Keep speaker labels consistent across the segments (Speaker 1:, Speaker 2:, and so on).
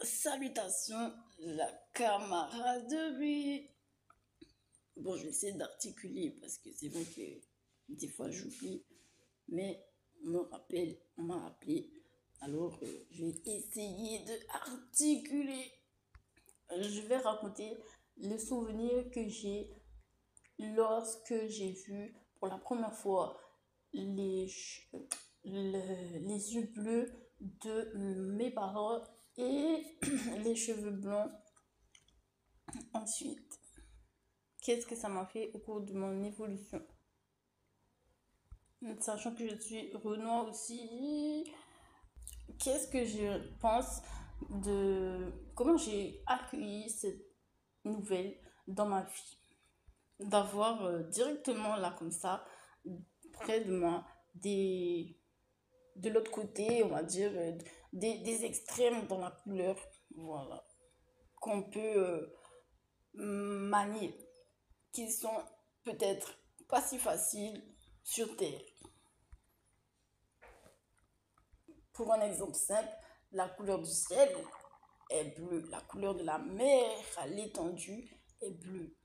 Speaker 1: Salutations, la camaraderie. Bon, je vais essayer d'articuler parce que c'est vrai que des fois j'oublie, mais on m'a rappelé. Alors, je vais essayer d'articuler. Je vais raconter le souvenir que j'ai lorsque j'ai vu pour la première fois les, les yeux bleus de mes parents et les cheveux blonds ensuite. Qu'est-ce que ça m'a fait au cours de mon évolution? Sachant que je suis Renoir aussi, qu'est-ce que je pense de comment j'ai accueilli cette nouvelle dans ma vie? D'avoir directement là comme ça, près de moi, de l'autre côté, on va dire, des extrêmes dans la couleur, voilà, qu'on peut manier, qui sont peut-être pas si faciles sur Terre. Pour un exemple simple, la couleur du ciel est bleue, la couleur de la mer à l'étendue est bleue.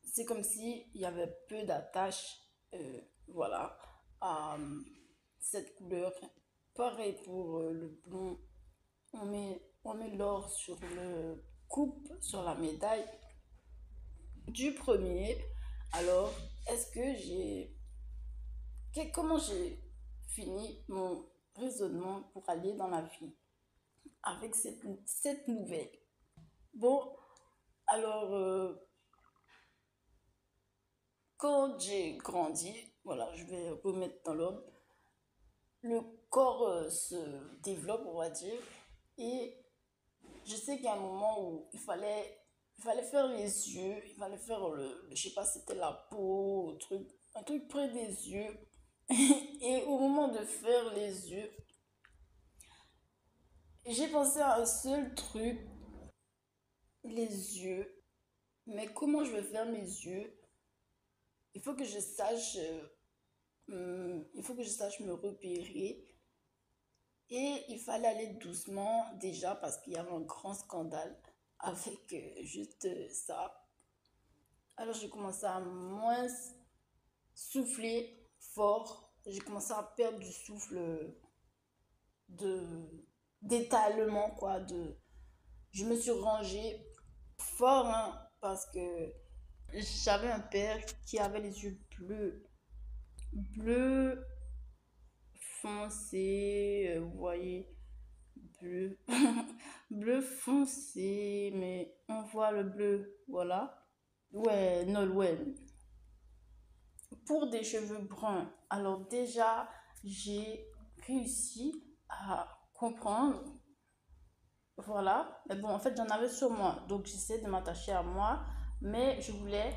Speaker 1: C'est comme s'il y avait peu d'attache, voilà, à cette couleur. Pareil pour le blond, on met l'or sur le coupe, sur la médaille du premier. Alors, est-ce que comment j'ai fini mon raisonnement pour aller dans la vie avec cette nouvelle? Bon, alors, quand j'ai grandi, voilà, je vais remettre dans l'ordre, le corps se développe, on va dire, et je sais qu'il y a un moment où il fallait faire les yeux, il fallait faire je sais pas, c'était la peau, un truc près des yeux. Et au moment de faire les yeux, j'ai pensé à un seul truc, les yeux. Mais comment je vais faire mes yeux? Il faut que je sache, il faut que je sache me repérer. Et il fallait aller doucement déjà parce qu'il y avait un grand scandale avec juste ça. Alors j'ai commencé à moins souffler fort. J'ai commencé à perdre du souffle de d'étalement quoi. Je me suis rangée fort hein, parce que j'avais un père qui avait les yeux bleus foncé, vous voyez, bleu, bleu foncé, mais on voit le bleu, voilà. Ouais, non, ouais. Pour des cheveux bruns, alors déjà, j'ai réussi à comprendre, voilà. Mais bon, en fait, j'en avais sur moi, donc j'essaie de m'attacher à moi, mais je voulais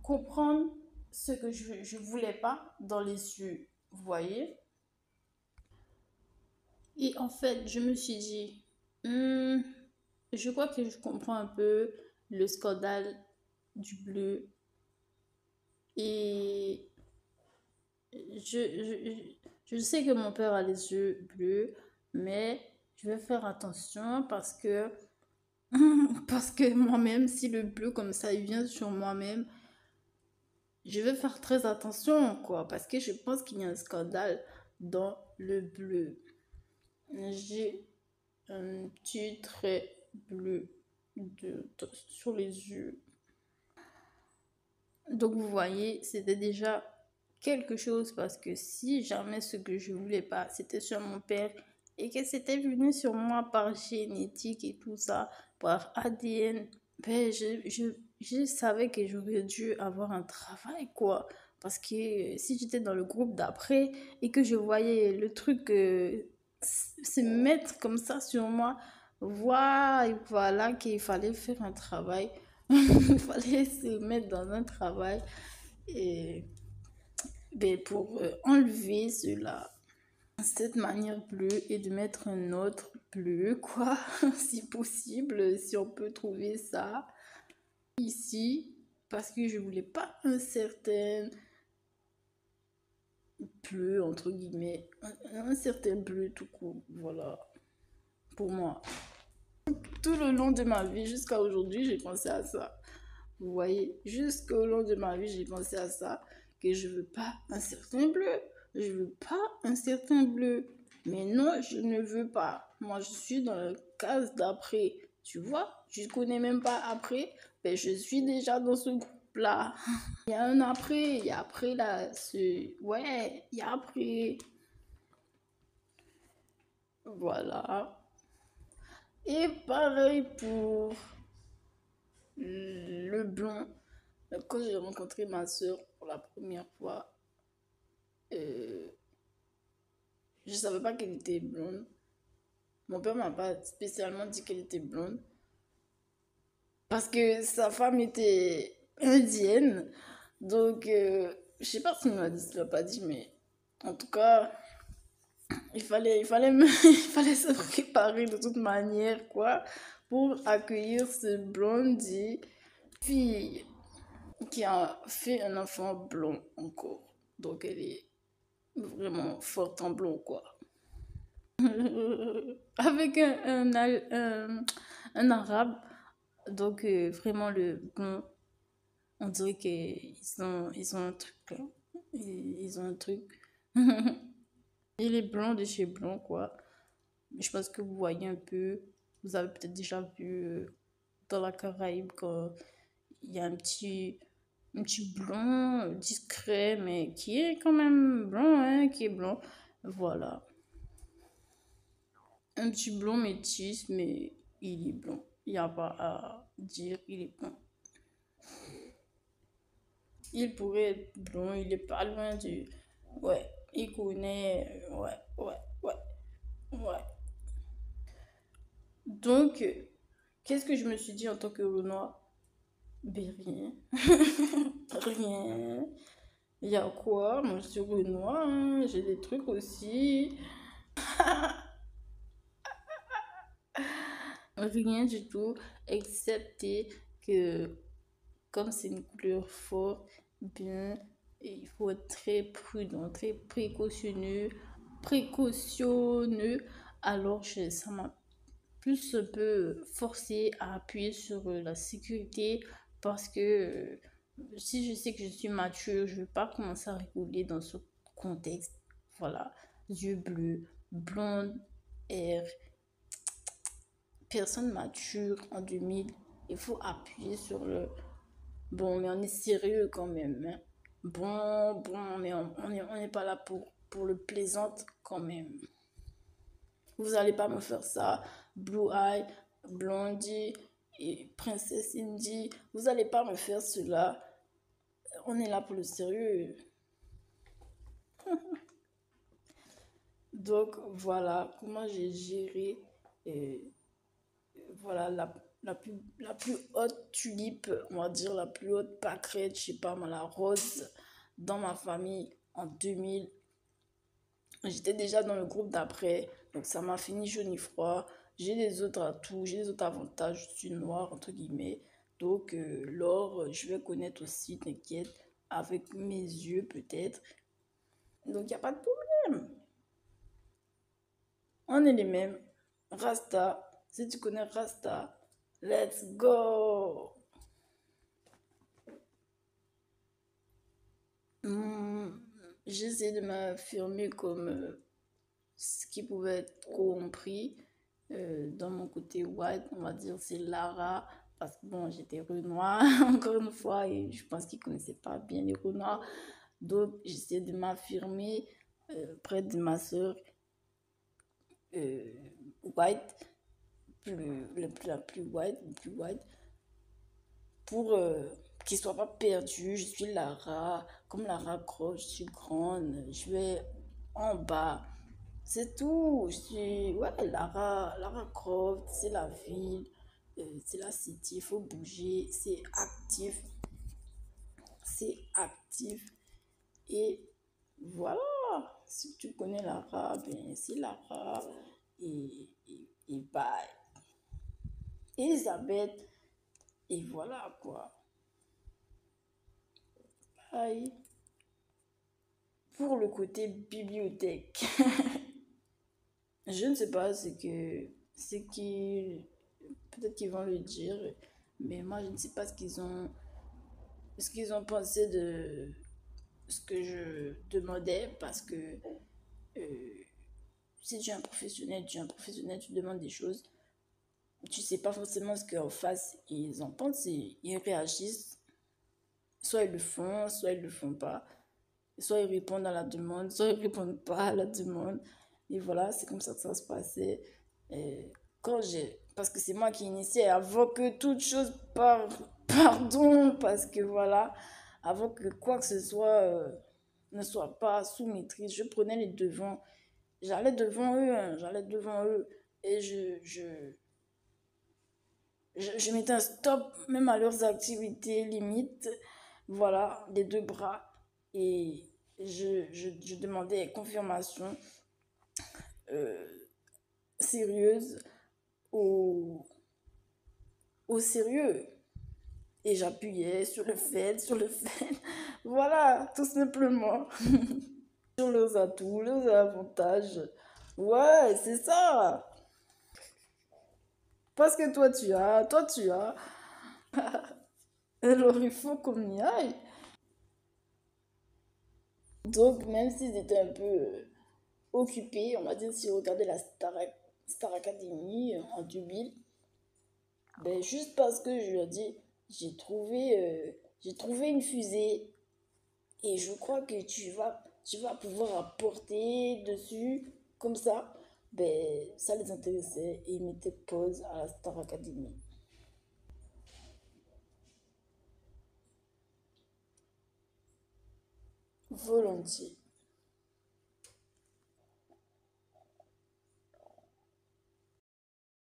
Speaker 1: comprendre ce que je voulais pas dans les yeux, vous voyez. Et en fait, je me suis dit, hmm, je crois que je comprends un peu le scandale du bleu. Et je sais que mon père a les yeux bleus, mais je vais faire attention parce que, parce que moi-même, si le bleu comme ça, il vient sur moi-même, je vais faire très attention, quoi, parce que je pense qu'il y a un scandale dans le bleu. J'ai un petit trait bleu sur les yeux. Donc vous voyez, c'était déjà quelque chose parce que si jamais ce que je voulais pas, c'était sur mon père et que c'était venu sur moi par génétique et tout ça, par ADN, ben je savais que j'aurais dû avoir un travail quoi. Parce que si j'étais dans le groupe d'après et que je voyais le truc se mettre comme ça sur moi, voilà qu'il fallait faire un travail. Il fallait se mettre dans un travail et, ben, pour enlever cela, cette manière bleue et de mettre un autre bleu, quoi, si possible, si on peut trouver ça ici, parce que je voulais pas un certain bleu, entre guillemets, un certain bleu tout court, voilà, pour moi. Tout le long de ma vie, jusqu'à aujourd'hui, j'ai pensé à ça. Vous voyez, jusqu'au long de ma vie, j'ai pensé à ça, que je veux pas un certain bleu. Je veux pas un certain bleu. Mais non, je ne veux pas. Moi, je suis dans la case d'après. Tu vois, je connais même pas après, mais je suis déjà dans ce groupe-là. Il y a un après, il y a après là, ouais, il y a après. Voilà. Et pareil pour le blond. Quand j'ai rencontré ma soeur pour la première fois, euh, je ne savais pas qu'elle était blonde. Mon père m'a pas spécialement dit qu'elle était blonde parce que sa femme était indienne. Donc, je sais pas s'il m'a dit, s'il l'a pas dit, mais en tout cas, il fallait se préparer de toute manière, quoi, pour accueillir ce blondie fille qui a fait un enfant blond encore. Donc, elle est vraiment forte en blond, quoi. Avec un arabe. Donc, vraiment, le blond, on dirait ils ont un truc, hein. Ils ont un truc. Il est blond de chez blond, quoi. Je pense que vous voyez un peu, vous avez peut-être déjà vu dans la Caraïbe quand il y a un petit blond discret, mais qui est quand même blond, hein, qui est blond. Voilà. Un petit blond métis, mais il est blond. Il n'y a pas à dire, il est blond. Il pourrait être blond, il est pas loin du... Ouais, il connaît... Ouais, ouais, ouais, ouais. Donc, qu'est-ce que je me suis dit en tant que Renoir? Ben rien. Rien. Il y a quoi? Moi, je suis Renoir, hein, j'ai des trucs aussi. Rien du tout, excepté que comme c'est une couleur forte, bien, il faut être très prudent, très précautionneux. Alors, ça m'a plus un peu forcé à appuyer sur la sécurité parce que si je sais que je suis mature, je ne vais pas commencer à rigoler dans ce contexte. Voilà, yeux bleus, blonde, air, personne mature en 2000. Il faut appuyer sur le bon, mais on est sérieux quand même, hein. Bon, mais on n'est pas là pour le plaisante quand même. Vous allez pas me faire ça, Blue Eye, Blondie et Princesse Indy. Vous allez pas me faire cela. On est là pour le sérieux. Donc voilà comment j'ai géré euh, voilà la plus haute tulipe, on va dire la plus haute pâquerette, je sais pas moi, la rose dans ma famille en 2000. J'étais déjà dans le groupe d'après, donc ça m'a fini jaune et froid. J'ai des autres atouts, j'ai des autres avantages, je suis noire, entre guillemets. Donc, l'or, je vais connaître aussi, t'inquiète, avec mes yeux peut-être. Donc, il n'y a pas de problème. On est les mêmes. Rasta, si tu connais Rasta, let's go. Hmm, J'essaie de m'affirmer comme ce qui pouvait être compris dans mon côté white, on va dire c'est Lara, parce que bon, j'étais Renoir encore une fois et je pense qu'ils ne connaissaient pas bien les Renoirs. Donc j'essaie de m'affirmer près de ma soeur euh, white, la plus white, pour qu'il ne soit pas perdu. Je suis Lara, comme Lara Croft, je suis grande, je vais en bas. C'est tout. Je suis, ouais, Lara Croft, c'est la ville, c'est la city, il faut bouger, c'est actif, c'est actif. Et voilà, si tu connais Lara, ben c'est Lara. Et bye. Elisabeth, et voilà quoi. Bye. Pour le côté bibliothèque, je ne sais pas ce qui peut-être qu'ils vont le dire, mais moi je ne sais pas ce qu'ils ont pensé de ce que je demandais parce que euh, si tu es un professionnel, tu demandes des choses, tu sais pas forcément ce qu'en face ils en pensent et ils réagissent. Soit ils le font, soit ils le font pas. Soit ils répondent à la demande, soit ils répondent pas à la demande. Et voilà, c'est comme ça que ça se passait. Et quand j'ai... Parce que c'est moi qui initiais avant que toute chose pardon, parce que voilà, avant que quoi que ce soit ne soit pas sous maîtrise, je prenais les devants. J'allais devant eux, hein, j'allais devant eux. Et je mettais un stop même à leurs activités limites. Voilà, les deux bras. Et je demandais confirmation euh, sérieuse au, au sérieux. Et j'appuyais sur le fait. Voilà, tout simplement. Sur leurs atouts, leurs avantages. Ouais, c'est ça. Parce que toi tu as. Alors il faut qu'on y aille. Donc, même s'ils étaient un peu occupés, on va dire, s'ils regardaient la Star Academy en 2000, ben, juste parce que je leur dis, j'ai trouvé une fusée et je crois que tu vas pouvoir apporter dessus comme ça. Ben, ça les intéressait et ils mettaient pause à la Star Academy. Volontiers.